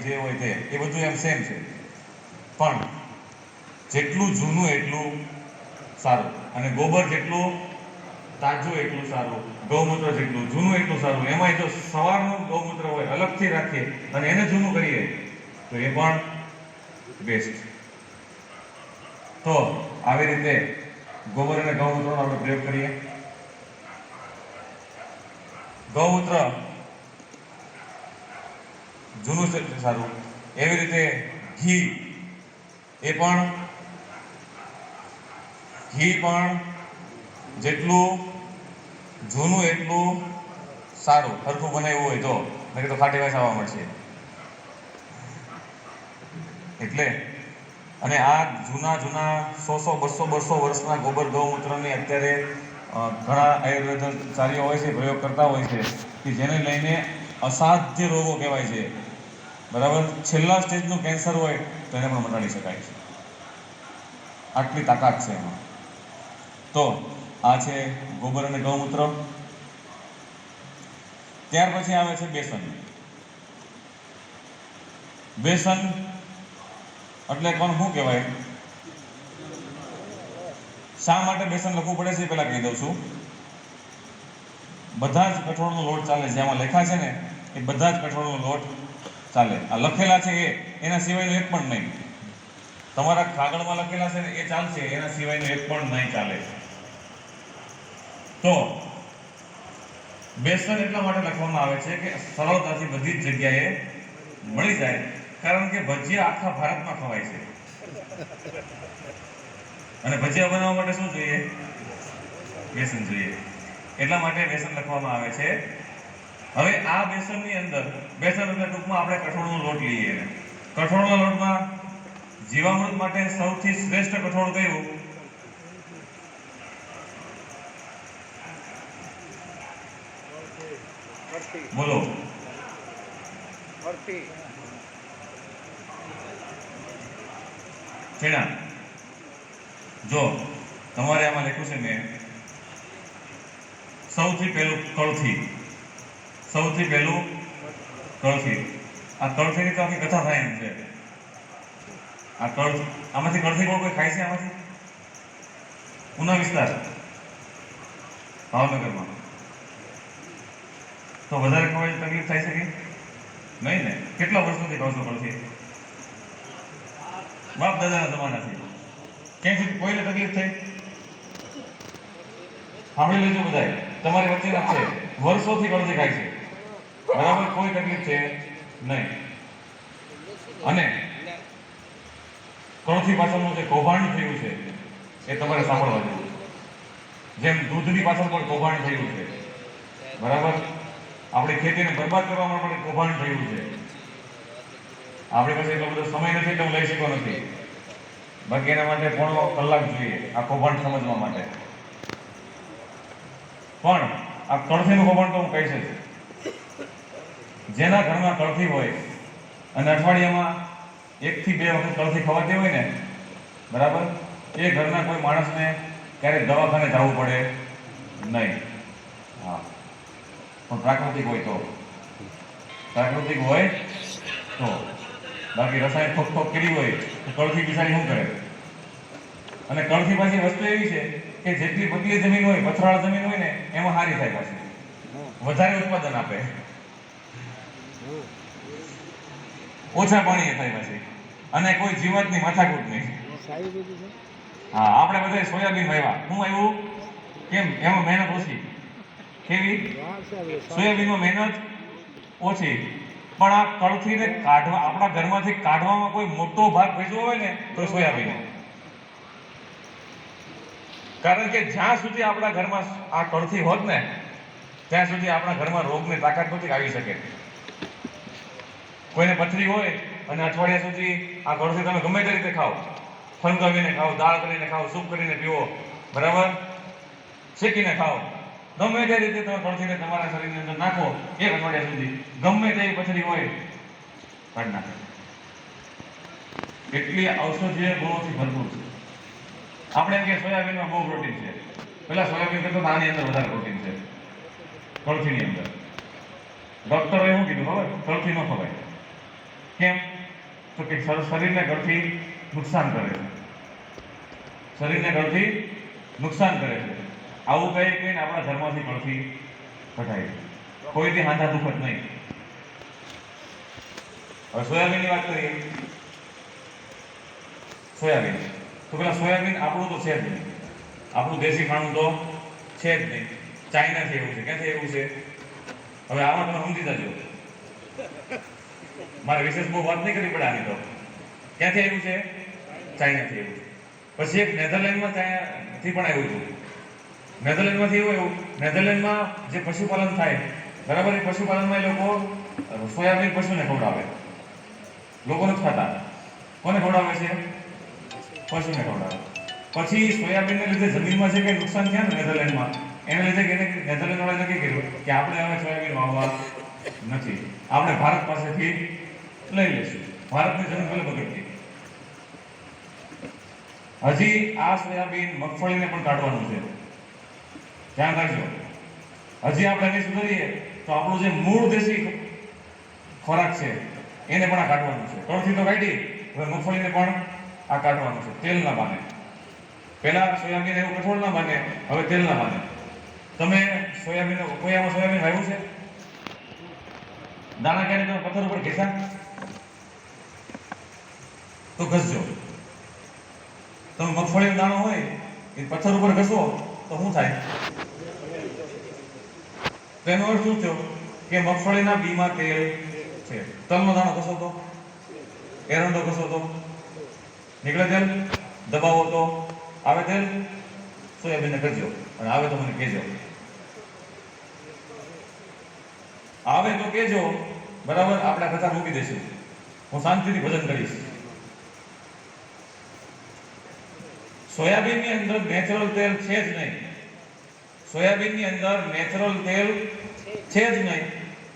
જે હોય તે એ બધું એમ સેમ છે, પણ જેટલું જૂનું એટલું સારું, અને ગોબર જેટલું તાજું એટલું સારું, ગૌમૂત્ર જેટલું જૂનું એટલું સારું. એમાંય જો સવારનું ગૌમૂત્ર હોય અલગથી રાખીએ અને એને જૂનું કરીએ તો એ પણ બેસ્ટ. તો આવી રીતે ગોબર અને ગૌમૂત્રનો આપણે પ્રયોગ કરીએ. ગૌમૂત્ર જૂનું છે સારું, એવી રીતે ઘી પણ જેટલું જૂનું એટલું સારું, સરખું બનાવ્યું હોય તો, નહીં તો ખાટી વાસ આવવા મળશે. એટલે અને આ જૂના 100-200 વર્ષના ગોબર ગૌમૂત્રની અત્યારે ઘણા આયુર્વેદાચાર્યો હોય છે, પ્રયોગ કરતા હોય છે કે જેને લઈને અસાધ્ય રોગો કહેવાય છે, બરાબર. છેલ્લા સ્ટેજનું કેન્સર હોય તો એને પણ મટાડી શકાય છે, આટલી તાકાત છે એમાં. તો આ છે ગોબર અને ગૌમૂત્ર. ત્યાર પછી આવે છે બેસન. બેસન એટલે કોણ શું કહેવાય? શા માટે બેસન લખવું પડે છે પેલા કહી દઉં છું. બધા જ કઠોળનો લોટ ચાલે, જેમાં લખ્યા છે ને એ બધા જ કઠોળનો લોટ ચાલે. આ લખેલા છે એના સિવાયનું એક પણ નહીં. તમારા કાગળમાં લખેલા છે ને એ ચાલશે, એના સિવાયનું એક પણ નહીં ચાલે. તો બેસન એટલા માટે લખવામાં આવે છે કે સરળતાથી બધી જ જગ્યાએ મળી જાય, કારણ કે ભજીયા આખા ભારતમાં ખવાય છે, અને ભજીયા બનાવવા માટે શું જોઈએ? બેસન જોઈએ. એટલા માટે બેસન લખવામાં આવે છે. હવે આ બેસનની અંદર, બેસન એટલે ટૂંકમાં આપણે કઠોળનો લોટ લઈએ. કઠોળના લોટમાં જીવામૃત માટે સૌથી શ્રેષ્ઠ કઠોળ કયું? બોલો. ચણા. જો તમારે આમાં લખ્યું છે મેં, સૌથી પહેલું કળથી. આ કળથીની તો આખી કથા થાય એમ છે. આ કળથી, આમાંથી કળથી કોઈ ખાય છે? આમાંથી ઉના વિસ્તાર, ભાવનગરમાં તો વધારે ખવાય તકલીફ થાય છે કે નહીં ને? કેટલા વર્ષોથી ખાવ છો કળથી? બાપ દાદાના જમાનાથી. ક્યાંથી કોઈને તકલીફ થઈ? સાંભળી લેજો બધાય, તમારી વચ્ચેના છે, વર્ષોથી કળથી ખાય છે, બરાબર, કોઈ તકલીફ છે નહીં. અને કળથી પાછળનું જે કૌભાંડ થયું છે એ તમારે સાંભળવા જેવું. જેમ દૂધની પાછળ પણ કૌભાંડ થયું છે, બરાબર, આપણી ખેતીને બરબાદ કરવામાં પણ કૌભાંડ થયું છે. આપણી પાસે એટલો બધો સમય નથી એટલે હું લઈ શક્યો નથી, બાકી એના માટે પોણો કલાક જોઈએ આ કૌભાંડ સમજવા માટે. પણ આ કળથીનું કૌભાંડ તો હું કહીશ જ. જેના ઘરમાં કળથી હોય અને અઠવાડિયામાં 1 થી 2 વખત કળથી ખવાતી હોય ને, બરાબર, એ ઘરના કોઈ માણસને ક્યારેય દવાખાને જવું પડે નહીં. હા, પણ પ્રાકૃતિક હોય તો, બાકી રસાયણ ઠોક કરી હોય તો કળથી બિચારી શું કરે? અને કળથી પાછી વસ્તુ એવી છે કે જેટલી પતલી જમીન હોય, પથરાળ જમીન હોય ને, એમાં સારી થાય, પાછી વધારે ઉત્પાદન આપે, ઓછા પાણી થાય પાછી, અને કોઈ જીવાતની માથાકૂટ નહીં. હા, આપણે બધા સોયાબીન વાવ્યા, શું આવ્યું? કેમ? એમાં મહેનત ઓછી. કેવી? સોયાબીનમાં મહેનત ઓછી, પણ આ કળથીને કાઢવા, આપણા ઘરમાંથી કાઢવામાં કોઈ મોટો ભાગ ભજવો હોય ને તો સોયાબીન. કારણ કે જ્યાં સુધી આપણા ઘરમાં આ કળથી હોત ને ત્યાં સુધી આપણા ઘરમાં રોગની તાકાત નથી આવી શકે. કોઈને પથરી હોય અને અઠવાડિયા સુધી આ કળથી તમે ગમે તે રીતે ખાઓ, ફંકાવીને ખાઓ, દાળ કરીને ખાઓ, સૂપ કરીને પીવો, બરાબર, શેકીને ખાઓ, ગમે તે રીતે તમે કળથીને તમારા શરીરની અંદર નાખો, 1 અઠવાડિયા સુધી ગમે તેવી પથરી હોય કાઢી નાખે. એટલી ઔષધીય ગુણોથી ભરપૂર છે. આપણે એમ કે સોયાબીનમાં બહુ પ્રોટીન છે, પેલા સોયાબીન કરતા આની અંદર વધારે પ્રોટીન છે, કળથીની અંદર. ડોક્ટરે એવું કીધું, ખબર? કળથી ન ખવાય. કેમ? તો કે શરીરને ગળથી નુકસાન કરે છે, શરીરને ગળથી નુકસાન કરે છે. આવું કહીને આપણા ધર્મમાંથી ગળથી કઢાય, કોઈથી હાંધા દુખત નહીં. હવે સોયાબીનની વાત કરીએ. સોયાબીન તો પેલા સોયાબીન આપણું તો છે જ નહીં, આપણું દેશી ખાણું તો છે જ નહીં. ચાઇનાથી એવું છે. ક્યાંથી એવું છે? હવે આમાં તમે સમજી જજો, મારે વિશેષ બહુ વાત નહીં કરવી પડે આની. તો ક્યાંથી આવ્યું છે? ચાઇનાથી આવ્યું છે. પછી એક નેધરલેન્ડમાંથી પણ આવ્યું હતું. નેધરલેન્ડમાંથી એવું નેધરલેન્ડમાં જે પશુપાલન થાય, બરાબર, એ પશુપાલનમાં એ લોકો સોયાબીન પશુને ખવડાવે, લોકો નથી ખાતા. કોને ખવડાવે છે? પશુને ખવડાવે. પછી સોયાબીનને લીધે જમીનમાં જે કંઈ નુકસાન થયા ને નેધરલેન્ડમાં, એને લીધે નેધરલેન્ડ વાળાએ નક્કી કર્યું કે આપણે હવે સોયાબીન વાવવા નથી, આપણે ભારત પાસેથી લઈ લઈશું. ભારતની જમીન ભલે બગડતી. હજી આ સોયાબીન મગફળીને પણ કાઢવાનું છે, ધ્યાન રાખજો. હજી આપણે નહીં સુધરીએ તો આપણું જે મૂળ દેશી ખોરાક છે એને પણ આ કાઢવાનું છે. તળથી તો કાઢી, હવે મગફળીને પણ આ કાઢવાનું છે, તેલના બાને. પહેલા સોયાબીન એવું કઠોળના બાને, હવે તેલના બાને. તમે સોયાબીન, કોઈ આમાં સોયાબીન વાવ્યું છે? દાણા ક્યારે તમે પથ્થર ઉપર ઘેસા? તો ઘસજો. તમે મગફળીનો દાણો હોય એ પથ્થર ઉપર ઘસો તો શું થાય? તેનો અર્થ શું થયો? કે મગફળીના બીમાં તેલ છે. તલનો દાણો ઘસો તો, એરંડો ઘસો તો નીકળે તેલ, દબાવો તો આવે તેલ. સોયાબીનને કરજો, અને આવે તો મને કહેજો. આવે તો કહેજો, બરાબર, આપણે કથા મૂકી દઈશું. હું શાંતિથી ભજન કરીશ. સોયાબીનની અંદર નેચરલ તેલ છે જ નહીં. સોયાબીનની અંદર નેચરલ તેલ છે જ નહીં.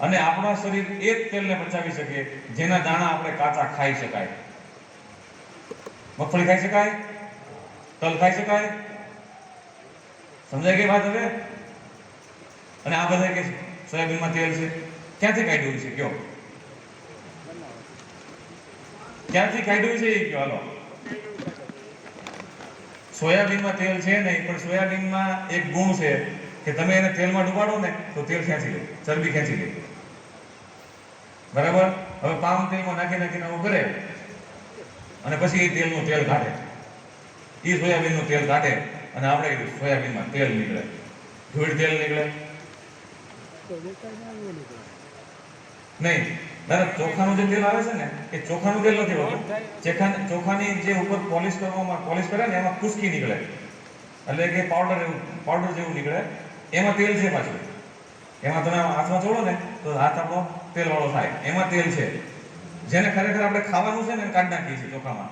અને આપણા શરીર એક તેલને પચાવી શકે જેના દાણા આપણે કાચા ખાઈ શકાય. મગફળી ખાઈ શકાય, તલ ખાઈ શકાય. સમજાય ગઈ વાત હવે? અને આ બધા કે સોયાબીનમાં તેલ છે, ક્યાંથી કાઢ્યું છે? કયો ક્યાંથી કાઢ્યું છે એ કયો? હાલો. સોયાબીનમાં તેલ છે નહીં, પણ સોયાબીનમાં એક ગુણ છે કે તમે એને તેલમાં ડુબાડો ને તો તેલ ખેંચી લે, ચરબી ખેંચી લે, બરાબર. હવે પામ તેલમાં નાખીને આવું કરે અને પછી એ તેલનું તેલ કાઢે, એ સોયાબીનનું તેલ કાઢે અને આપણે સોયાબીનમાં તેલ નીકળે, ધૂળ તેલ નીકળે નહીં. દાદા, ચોખાનું જે તેલ આવે છે ને એ ચોખાનું તેલ નથી હોતું. ચોખાની જે ઉપર પોલિશ કરે ને એમાં ખુશ્કી નીકળે, એટલે કે પાવડર જેવું નીકળે, એમાં તેલ છે પાછું. એમાં તમે હાથમાં ચોળો ને તો હાથ આપણો તેલ વાળો થાય, એમાં તેલ છે. જેને ખરેખર આપણે ખાવાનું છે ને એને કાઢી નાખીએ છીએ ચોખામાં.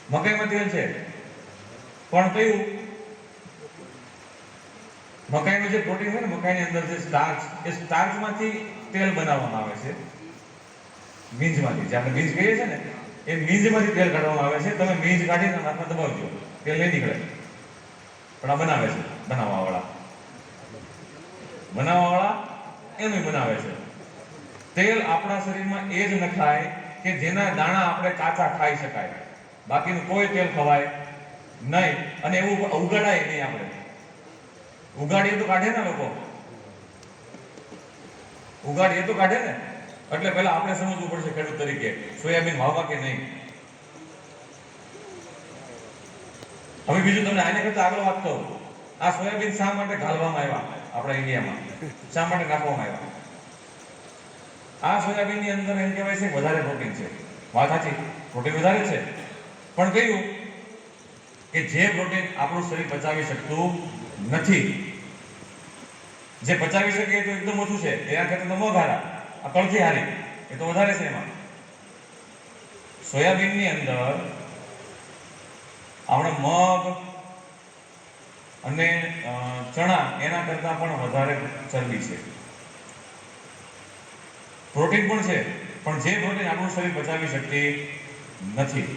મકાઈમાં તેલ છે, પણ કયું? મકાઈનું જે પ્રોટીન છે ને, મકાઈની અંદર જે સ્ટાર્ચ, એ સ્ટાર્ચમાંથી તેલ બનાવવામાં આવે છે. બીજમાંથી, જે આપણે બીજ કહીએ છીએ ને, એ બીજમાંથી તેલ કાઢવામાં આવે છે. તમે બીજ કાઢીને હાથમાં દબાવજો, તેલ નહીં નીકળે. પણ આ બનાવે છે, બનાવવાવાળા એનું બનાવે છે. તેલ આપણા શરીરમાં એ જ નખાય કે જેના દાણા આપણે કાચા ખાઈ શકાય, બાકીનું કોઈ તેલ ખવાય નહીં. અને એવું ઉગાડાય નહીં. આપણે ઉગાડીએ તો કાઢે ને લોકો, ઉગાડીએ તો કાઢે ને. એટલે પહેલા આપણે સમજવું પડશે ખેડૂત તરીકે, સોયાબીન વાવવા કે નહીં. હવે બીજું તમને આને કરતા આગળ વાત કરું. આ સોયાબીન શા માટે ઘાલવામાં આવ્યા આપણા ઇન્ડિયામાં, શા માટે નાખવામાં આવ્યા? આ સોયાબીનની અંદર એમ કહેવાય છે વધારે પ્રોટીન છે. વાત સાચી, પ્રોટીન વધારે છે, પણ કયું કે જે પ્રોટીન આપણું શરીર પચાવી શકતું નથી. જે પચાવી શકે તો એકદમ ઓછું છે, એના કરતા તો મગ હારા, આ કળથી હારી, એ તો વધારે છે. એમાં સોયાબીનની અંદર આપણે મગ અને ચણા એના કરતા પણ વધારે ચરબી છે. પ્રોટીન પણ છે, પણ જે પ્રોટીન આપણું શરીર પચાવી શકતી નથી.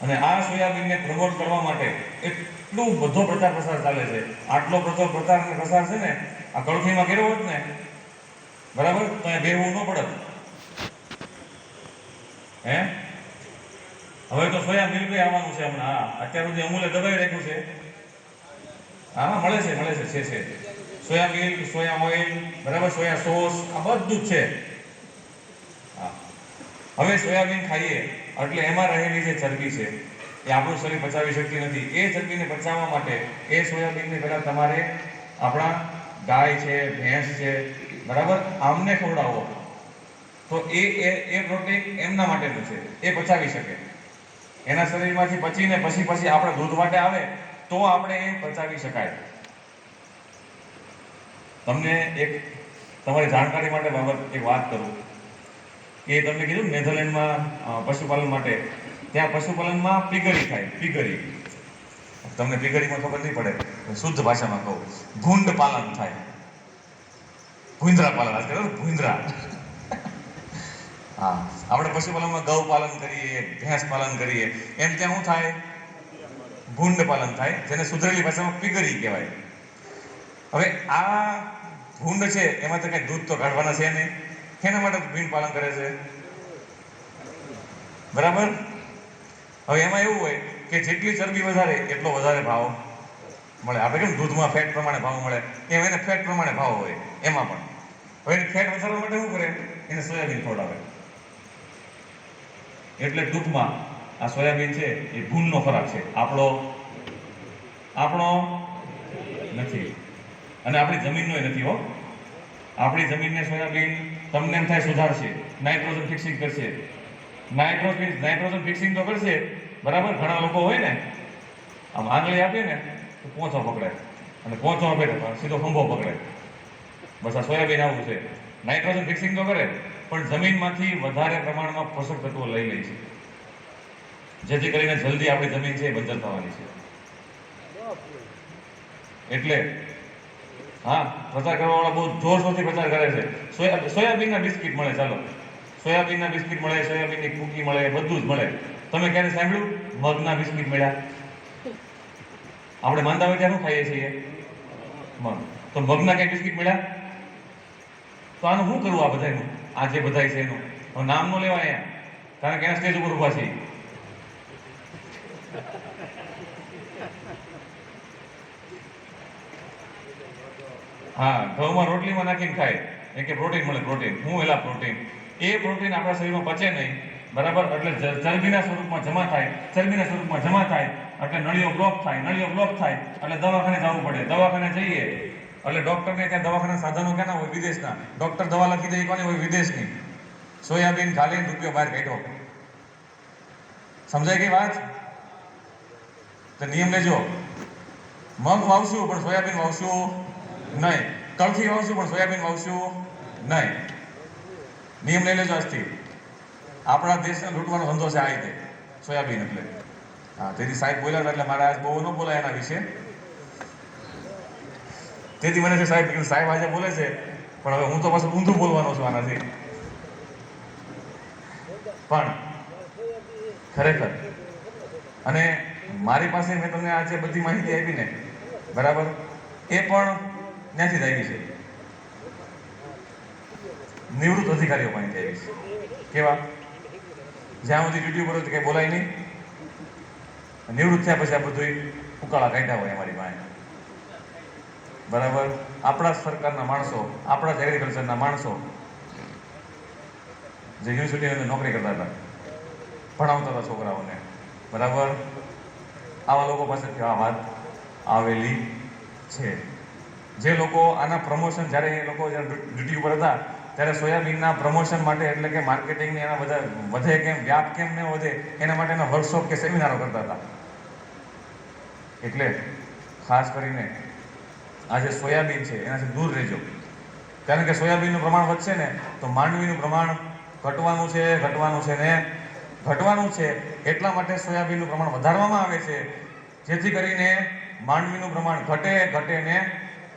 અને આ સોયાબીનને પ્રમોટ કરવા માટે એટલો બધો પ્રચાર પ્રસાર ચાલે છે. આટલો પ્રચાર છે ને, આ કળથીમાં કર્યો હોત ને બરાબર? તો અહીંયા બેહવું ન પડે. હે હવે તો સોયા મિલ્ક આવવાનું છે હમણાં. હા, અત્યાર સુધી અમૂલે દબાઈ રાખ્યું છે. હા, મળે છે. સોયા મિલ્ક, સોયા ઓઇલ, બરાબર, સોયા સોસ, આ બધું જ છે. હા, હવે સોયાબીન ખાઈએ એટલે એમાં રહેલી જે ચરબી છે એ આપણું શરીર પચાવી શકતી નથી. એ ચરબીને પચાવવા માટે એ સોયાબીનને પહેલા તમારે આપણા ગાય છે, ભેંસ છે, બરાબર, આમને ખવડાવો તો એ પ્રોટીન એમના માટેનું છે, એ પચાવી શકે. એના શરીરમાંથી પચીને પછી આપણે દૂધ માટે આવે તો આપણે એ પચાવી શકાય. તમને એક તમારી જાણકારી માટે બાબત એક વાત કરું કે તમને કીધું નેધરલેન્ડમાં પશુપાલન માટે, ત્યાં પશુપાલનમાં પીગરી થાય. પીગરી, તમને પીગરીમાં ખબર નહીં પડે, શુદ્ધ ભાષામાં કહું, ભૂંડ પાલન થાય. ભૂંદરા પાલન, આજકાલ ભૂંદરા. હા, આપણે પશુપાલનમાં ગૌ પાલન કરીએ, ભેંસ પાલન કરીએ, એમ ત્યાં શું થાય? ભૂંડ પાલન થાય, જેને સુધરેલી ભાષામાં પીગરી કહેવાય. હવે આ ભૂંડ છે એમાં તો કઈ દૂધ તો કાઢવાના છે નહીં. એના માટે ભીંડ પાલન કરે છે, બરાબર? હવે એમાં એવું હોય કે જેટલી ચરબી વધારે એટલો વધારે ભાવ મળે. આપણે કેમ દૂધમાં ફેટ પ્રમાણે ભાવ મળે, એમ એને ફેટ પ્રમાણે ભાવ હોય એમાં પણ. હવે ફેટ વધારવા માટે શું કરે? એને સોયાબીન ખવડાવે. એટલે ટૂંકમાં આ સોયાબીન છે એ ભૂંડનો ખોરાક છે, આપણો નથી. અને આપણી જમીનનો નથી હો. આપણી જમીનને સોયાબીન તમને એમ થાય સુધારશે, નાઇટ્રોજન ફિક્સિંગ કરશે. નાઇટ્રોજન ફિક્સિંગ તો કરશે, બરાબર. ઘણા લોકો હોય ને, આમ આંગળી આપીએ ને તો પોંચો પકડે, અને પોંચો આપે સીધો ખંભો પકડે. બસ આ સોયાબીન આવું છે. નાઇટ્રોજન ફિક્સિંગ તો કરે, પણ જમીનમાંથી વધારે પ્રમાણમાં પોષક તત્વો લઈ લે છે, જેથી કરીને જલ્દી આપણી જમીન છે એ બંજર થવાની છે. એટલે હા, પ્રચાર કરવાવાળા બહુ જોરશોરથી પ્રચાર કરે છે. સોયાબીનના બિસ્કિટ મળે, ચાલો, સોયાબીનના બિસ્કિટ મળે, સોયાબીનની કૂકી મળે, બધું જ મળે. તમે ક્યારે સાંભળ્યું મગના બિસ્કિટ મળ્યા? આપણે માંદા હોય ત્યારે શું ખાઈએ છીએ? મગ. તો મગના કઈ બિસ્કિટ મળ્યા? તો આનું શું કરવું આ બધાનું? આ જે બધાય છે એનું નામ નો લેવાય અહીંયા, કારણ કે એના સ્ટેજ ઉપર ઉભા છે. હા, ઘઉંમાં રોટલીમાં નાખીને ખાય, એ કે પ્રોટીન મળે. પ્રોટીન હું એલા પ્રોટીન, એ પ્રોટીન આપણા શરીરમાં પચે નહીં, બરાબર. એટલે ચરબીના સ્વરૂપમાં જમા થાય, એટલે નળીઓ બ્લોક થાય, એટલે દવાખાને જવું પડે. દવાખાને જઈએ એટલે ડોક્ટરને ત્યાં દવાખાના સાધનો ક્યાંના હોય? વિદેશના. ડોક્ટર દવા લખી દે કોની હોય? વિદેશની. સોયાબીન ખાલી રૂપિયો બહાર કાઢ્યો. સમજાય ગઈ વાત? તો નિયમ લેજો, મગ વાવશું પણ સોયાબીન વાવશું નહીં, કળથી વાવશું પણ સોયાબીન વાવશું નહીં. નિયમ લઈ લેજો આજથી. આપણા દેશને લૂંટવાનો ધંધો છે આ રીતે, સોયાબીન એટલે. હા, તેથી સાહેબ બોલ્યા એટલે મારે આજ બહુ ન બોલાય એના વિશે. તેથી મને છે સાહેબ આજે બોલે છે, પણ હવે હું તો પાછું ઊંધું બોલવાનો છું આનાથી. પણ ખરેખર, અને મારી પાસે મેં તમને આજે બધી માહિતી આપી ને, બરાબર, એ પણ ત્યાંથી જ આવી છે. નિવૃત્ત અધિકારીઓ પાસેથી આવી છે. કેવા? જ્યાં સુધી ડ્યુટી ઉપર કંઈ બોલાય નહીં, નિવૃત્ત થયા પછી આ બધું ઉકાળા કાઢ્યા હોય અમારી પાસે, બરાબર. આપણા સરકારના માણસો, આપણા જ એગ્રીકલ્ચરના માણસો જે યુનિવર્સિટીની નોકરી કરતા હતા, ભણાવતા હતા છોકરાઓને, બરાબર. આવા લોકો પાસેથી આ વાત આવેલી છે. જે લોકો આના પ્રમોશન, જ્યારે એ લોકો ડ્યુટી ઉપર હતા ત્યારે સોયાબીનના પ્રમોશન માટે, એટલે કે માર્કેટિંગને એના બધા વધે કેમ, વ્યાપ કેમ ન વધે, એના માટેના વર્કશોપ કે સેમિનારો કરતા હતા. એટલે ખાસ કરીને આ જે સોયાબીન છે એનાથી દૂર રહેજો, કારણ કે સોયાબીનનું પ્રમાણ વધશે ને તો માંડવીનું પ્રમાણ ઘટવાનું છે. એટલા માટે સોયાબીનનું પ્રમાણ વધારવામાં આવે છે, જેથી કરીને માંડવીનું પ્રમાણ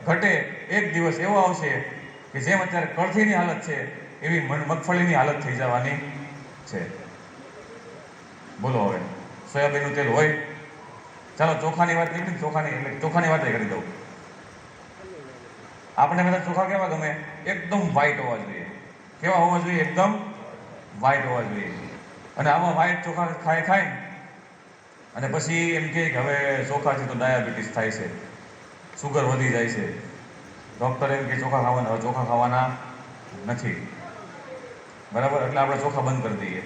ઘટે. એક દિવસ એવો આવશે કે જેમ અત્યારે કળથીની હાલત છે એવી મગફળીની હાલત થઈ જવાની છે. બોલો, હવે સોયાબીનનું તેલ હોય. ચાલો ચોખાની વાત નીકળી, ચોખાની વાત કરી દઉં. આપણે બધા ચોખા કેવા ગમે? એકદમ વ્હાઈટ હોવા જોઈએ. કેવા હોવા જોઈએ? એકદમ વ્હાઈટ હોવા જોઈએ. અને આવા વ્હાઈટ ચોખા ખાય અને પછી એમ કે હવે ચોખાથી તો ડાયાબિટીસ થાય છે, સુગર વધી જાય છે. ડૉક્ટર એમ કે ચોખા ખાવાના, હવે ચોખા ખાવાના નથી. બરાબર? એટલે આપણે ચોખા બંધ કરી દઈએ.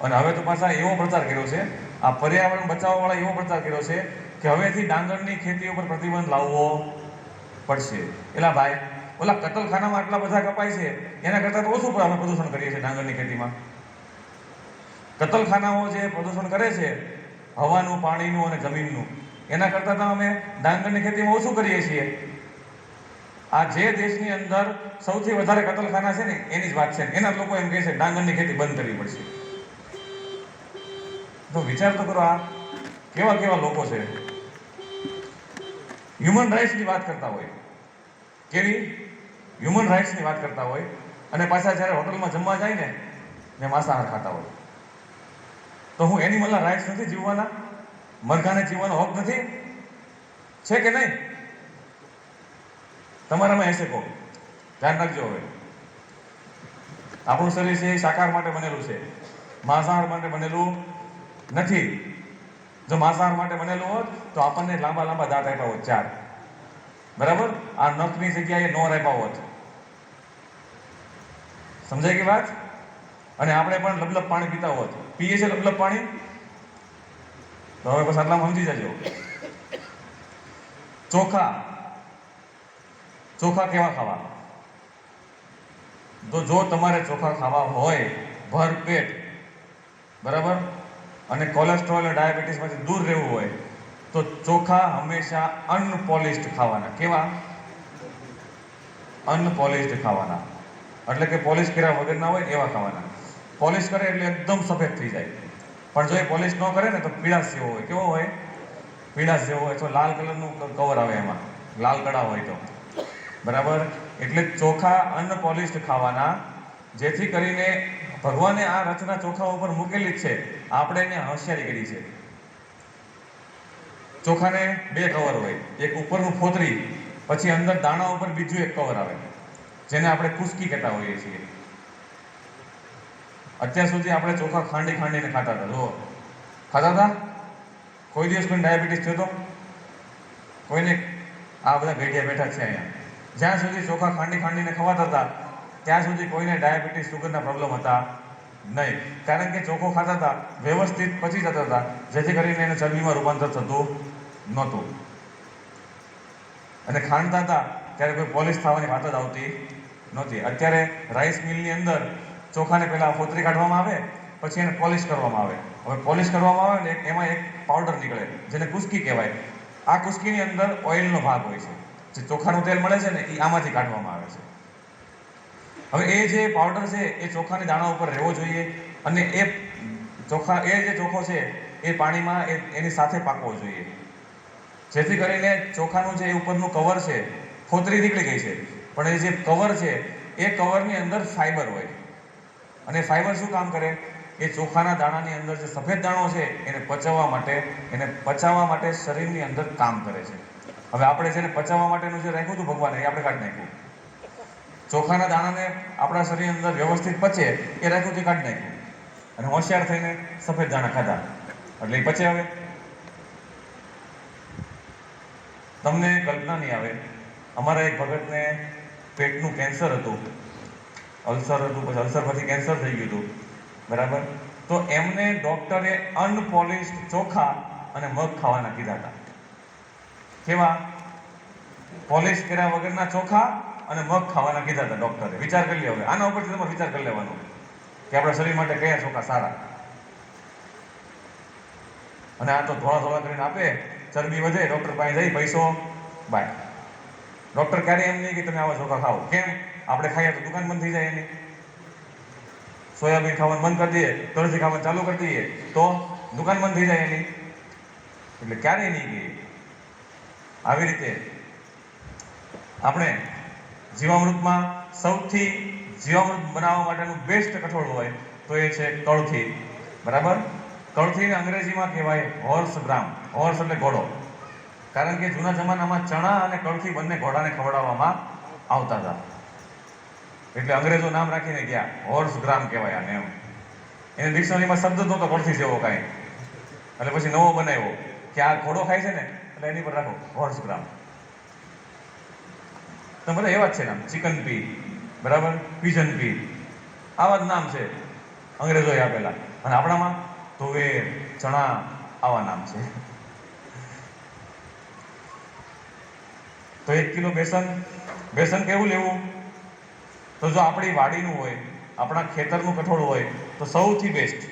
અને હવે તો પાછા એવો પ્રચાર કર્યો છે, આ પર્યાવરણ બચાવવાવાળા એવો પ્રચાર કર્યો છે કે હવેથી ડાંગરની ખેતી ઉપર પ્રતિબંધ લાવવો પડશે. એલા ભાઈ, ઓલા કતલખાનામાં આટલા બધા કપાય છે એના કરતાં તો ઓછું અમે પ્રદૂષણ કરીએ છીએ ડાંગરની ખેતીમાં. કતલખાનાઓ જે પ્રદૂષણ કરે છે હવાનું, પાણીનું અને જમીનનું, એના કરતાં તો અમે ડાંગરની ખેતીમાં ઓછું કરીએ છીએ. આ જે દેશની અંદર સૌથી વધારે કતલખાના છે ને એની જ વાત છે. એના લોકો એમ કહે છે ડાંગરની ખેતી બંધ કરવી પડશે. તો વિચાર તો કરો, આ કેવા કેવા લોકો છે. હ્યુમન રાઇટ્સની વાત કરતા હોય, કેવી હ્યુમન રાઇટ્સની વાત કરતા હોય, અને પાછા જ્યારે હોટલમાં જમવા જાય ને માંસાહાર ખાતા હોય. તો હું એનિમલના રાઇટ્સ નથી જીવવાના? મરઘાને જીવવાનો હક નથી? છે કે નહીં? તમારામાં હશે કહો, ધ્યાન રાખજો. હવે આપણું શરીર છે એ શાકાહાર માટે બનેલું છે, માંસાહાર માટે બનેલું નથી. જો માંસાહાર માટે બનેલું હોત તો આપણને લાંબા લાંબા દાંત આપ્યા હોત, 4. બરાબર? આ નખની જગ્યાએ નોર આપ્યા હોત. સમજાય કે વાત? અને આપણે પણ લબલબ પાણી પીતા હોત. પીએ છે લબલબ પાણી? તો હવે બસ આટલામાં સમજી જજો. ચોખા કેવા ખાવા? તો જો તમારે ચોખા ખાવા હોય ભર પેટ, બરાબર, અને કોલેસ્ટ્રોલ અને ડાયાબિટીસમાંથી દૂર રહેવું હોય તો ચોખા હંમેશા અનપોલિશ્ડ ખાવાના. કેવા? અનપોલિશ્ડ ખાવાના. એટલે કે પોલિશ કર્યા વગરના હોય એવા ખાવાના. પોલિશ કરે એટલે એકદમ સફેદ થઈ જાય. પણ જો એ પોલિશ ન કરે ને તો પીળાશ જેવો હોય. કેવો હોય? પીળાશ જેવો હોય. તો લાલ કલરનું કવર આવે એમાં, લાલ કડા હોય તો. બરાબર? એટલે ચોખા અનપોલિશ્ડ ખાવાના, જેથી કરીને ભગવાને આ રચના ચોખા ઉપર મૂકેલી જ છે, આપણે એને હોશિયારી કરી છે. ચોખાને 2 કવર હોય, એક ઉપરનું ફોતરી, પછી અંદર દાણા ઉપર બીજું એક કવર આવે, જેને આપણે કુસ્કી કહેતા હોઈએ છીએ. અત્યાર સુધી આપણે ચોખા ખાંડીને ખાતા હતા. જો ખાતા હતા? કોઈ દિવસ કોઈ ડાયાબિટીસ થયો તો? કોઈને? આ બધા ભેગા બેઠા છે અહીંયા. જ્યાં સુધી ચોખા ખાંડીને ખવાતા હતા ત્યાં સુધી કોઈને ડાયાબિટીસ, સુગરના પ્રોબ્લેમ હતા નહીં. કારણ કે ચોખ્ખો ખાતા હતા, વ્યવસ્થિત પચી જતા હતા, જેથી કરીને એને ચરબીમાં રૂપાંતર થતું નહોતું. અને ખાંડતા હતા ત્યારે કોઈ પોલિશ થવાની વાત જ આવતી નહોતી. અત્યારે રાઈસ મિલની અંદર ચોખાને પહેલાં ફોતરી કાઢવામાં આવે, પછી એને પોલિશ કરવામાં આવે. હવે પોલિશ કરવામાં આવે ને એમાં એક પાવડર નીકળે જેને કુસ્કી કહેવાય. આ કુસ્કીની અંદર ઓઇલનો ભાગ હોય છે. જે ચોખાનું તેલ મળે છે ને એ આમાંથી કાઢવામાં આવે છે. હવે એ જે પાવડર છે એ ચોખાની દાણા ઉપર રહેવો જોઈએ, અને એ જે ચોખો છે એ પાણીમાં એની સાથે પાકવો જોઈએ, જેથી કરીને ચોખાનું જે ઉપરનું કવર છે, ફોતરી નીકળી ગઈ છે, પણ એ જે કવર છે એ કવરની અંદર ફાઈબર હોય. અને ફાઈબર શું કામ કરે? એ ચોખાના દાણાની અંદર જે સફેદ દાણો છે એને પચાવવા માટે શરીરની અંદર કામ કરે છે. હવે આપણે જેને પચાવવા માટેનું જે રાખ્યું હતું ભગવાને એ આપણે કાઢી નાખ્યું. ચોખાના દાણાને આપણા શરીરની અંદર વ્યવસ્થિત પચે એ રાખ્યું તે કાઢી નાખ્યું, અને હોશિયાર થઈને સફેદ દાણા ખાધા એટલે એ પચે. હવે તમને કલ્પના નહીં આવે, અમારા એક ભગતને પેટનું કેન્સર હતું, અલ્સર હતું, પછી અલ્સર પછી કેન્સર થઈ ગયું હતું. બરાબર? તો એમને ડૉક્ટરે અનપોલિશ્ડ ચોખા અને મગ ખાવાના કીધા હતા. કેવા? પોલિશ કર્યા વગરના ચોખા અને મગ ખાવાના કીધા હતા ડૉક્ટરે. વિચાર કરી લો. હવે આના ઉપરથી તમારે વિચાર કરી લેવાનો કે આપણા શરીર માટે કયા ચોખા સારા. અને આ તો ધોળા કરીને આપે, ચરબી વધે, ડૉક્ટર પાસે જઈ પૈસો બાય. ડૉક્ટર ક્યારે એમ નહીં કે તમે આવા ચોખા ખાઓ. કેમ? આપણે ખાઈએ તો દુકાન બંધ થઈ જાય એની. સોયાબીન ખાવાનું બંધ કરી દઈએ, તરથી ખાવાનું ચાલુ કરી દઈએ તો દુકાન બંધ થઈ જાય એની. એટલે ક્યારેય નહીં કહીએ. આવી રીતે આપણે જીવામૃતમાં સૌથી જીવામૃત બનાવવા માટેનું બેસ્ટ કઠોળ હોય તો એ છે કળથી. બરાબર? કળથીને અંગ્રેજીમાં કહેવાય હોર્સ ગ્રામ. હોર્સ એટલે ઘોડો. કારણ કે જૂના જમાનામાં ચણા અને કળથી બંને ઘોડાને ખવડાવવામાં આવતા હતા. એટલે અંગ્રેજો નામ રાખીને ગયા, હોર્સ ગ્રામ કહેવાય આને એમ. એને ડિક્શનરીમાં શબ્દ જ નહોતો પડતી જેવો કાંઈ, એટલે પછી નવો બનાવ્યો કે આ ઘોડો ખાય છે ને એટલે એની પર રાખો હોર્સ ગ્રામ. તો બધા એવા જ છે નામ, ચિકન પી, બરાબર, પીજન પી, આવા જ નામ છે અંગ્રેજોએ આપેલા. અને આપણામાં તુવેર, ચણા, આવા નામ છે. તો 1 કિલો બેસન કેવું લેવું? તો જો આપણી વાડીનું હોય, આપણા ખેતરનું કઠોળ હોય તો સૌથી બેસ્ટ